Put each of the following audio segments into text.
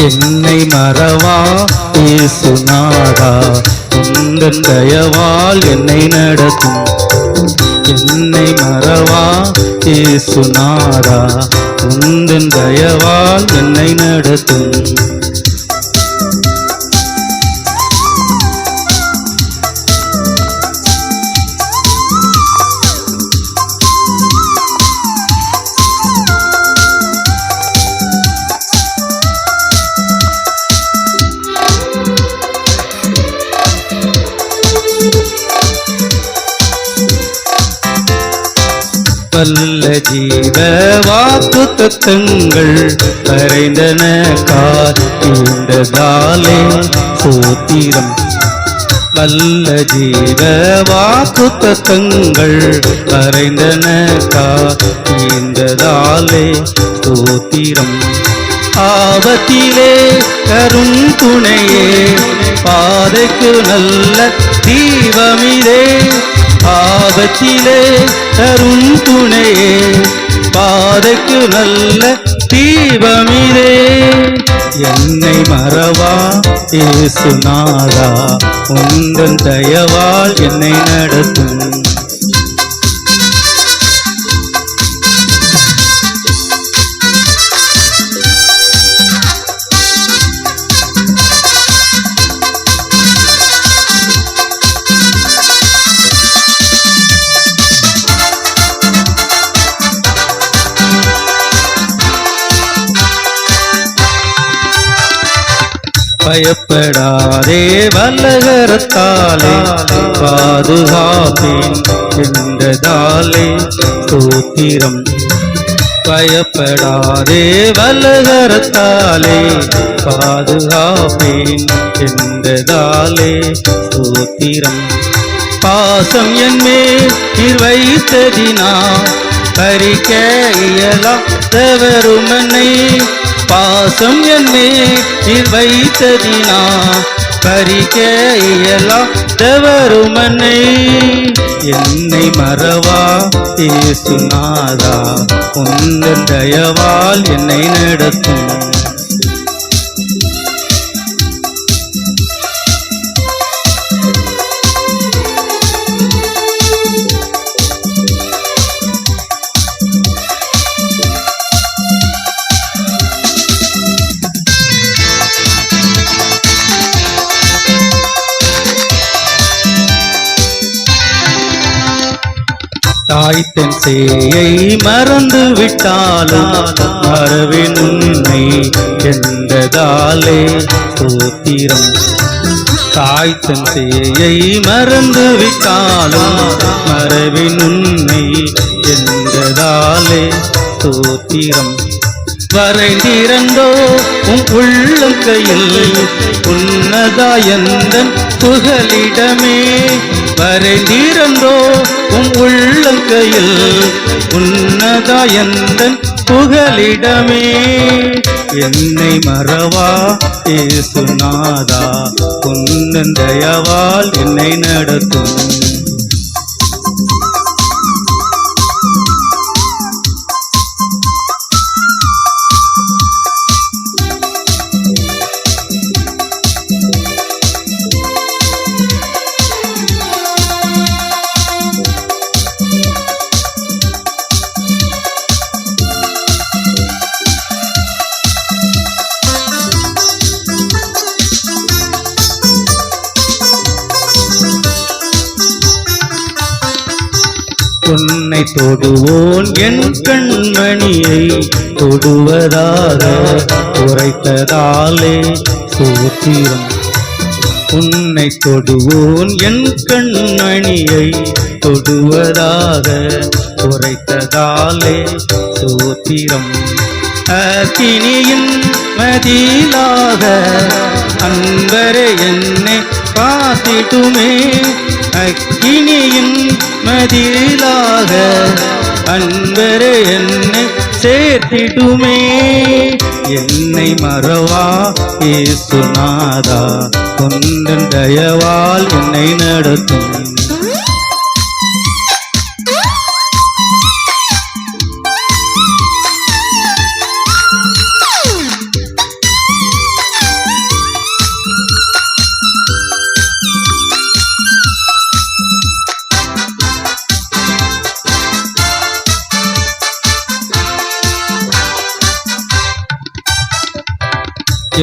என்னை மறவா இயேசுநாதா, உந்தன் தயவால் என்னை நடத்தும். என்னை மறவா இயேசுநாதா, உந்தன் தயவால் என்னை நடத்தும். வல்ல ஜீவ வாக்கு தத்தங்கள் வரைந்தன காத்தீண்டதாலே சோத்திரம். வல்ல ஜீவ வாக்கு தத்தங்கள் வரைந்தன காத்தீண்டதாலே சோத்திரம். ஆபத்திலே கரும் துணையே, பாதைக்கு நல்ல தீபமிதே. ஆபத்திலே தரும் துணையே, பாதைக்கு நல்ல தீபமிதே. என்னை மறவா இயேசுநாதா, உந்தன் தயவால் என்னை நடத்தும். பயப்படாதே வல்லகரத்தாலே பாதுகாப்பேன் என்றதாலே சோத்திரம். பயப்படாதே வல்லகரத்தாலே பாதுகாப்பேன் என்றதாலே சோத்திரம். பாசம் என்மேல் நீர் வைத்ததினா பறிக்க இயலாதவருமனை. பாசம் என்னேல் நீர் வைத்ததினா பறிக்க இயலாதவருமனை. என்னை மறவா இயேசுநாதா, உந்தன் தயவால் என்னை நடத்தும். தாய்த்தன் சேயை மறந்து விட்டாலும் மறவேன் உன்னை என்றதாலே சோத்திரம். தாய்த்தன் சேயை மறந்து விட்டாலும் மறவேன் உன்னை என்றதாலே சோத்திரம். வரைந்திரந்தோ உன் உள்ளம் கையில் உன்னதாயந்தன் புகலிடமே. வரைந்திரந்தோ உன் உள்ளம் கையில் உன்னதாயந்தன் புகலிடமே. என்னை மறவா இயேசுநாதா, உந்தன் தயவால் என்னை நடத்தும். உன்னை தொடுவோன் என் கண்மணியை தொடுவதாக உரைத்ததாலே சோத்திரம். உன்னை தொடுவோன் என் கண்மணியை தொடுவதாக உரைத்ததாலே சோத்திரம். அக்கினியின் மதிலாக அன்பரே என்னை காத்திடுமே. அக்கினியின் மதிலாக அன்பரே என்னை சேர்த்திடுமே. என்னை மறவா இயேசுநாதா, உந்தன் தயவால் என்னை நடத்தும்.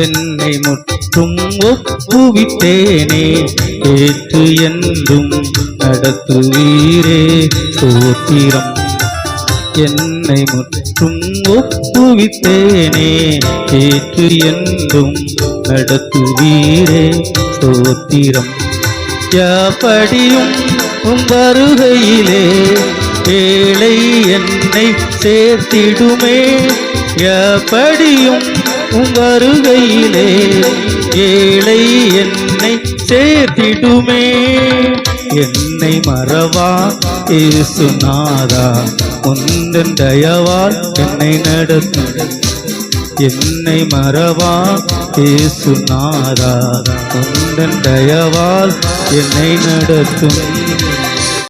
என்னை முற்றும் ஒப்புவித்தேனே, ஏற்று என்றும் நடத்துவீரே ஸ்தோத்திரம். என்னை முற்றும் ஒப்புவித்தேனே, ஏற்று என்றும் நடத்துவீரே ஸ்தோத்திரம். எப்படியும் உம் வருகையிலே ஏழை என்னை சேர்த்திடுமே, எப்படியும் உம் வருகையிலே ஏழை என்னை சேர்த்திடுமே. என்னை மறவா இயேசுநாதா, உந்தன் தயவால் என்னை நடத்தும். என்னை மறவா இயேசுநாதா, உந்தன் தயவால் என்னை நடத்தும்.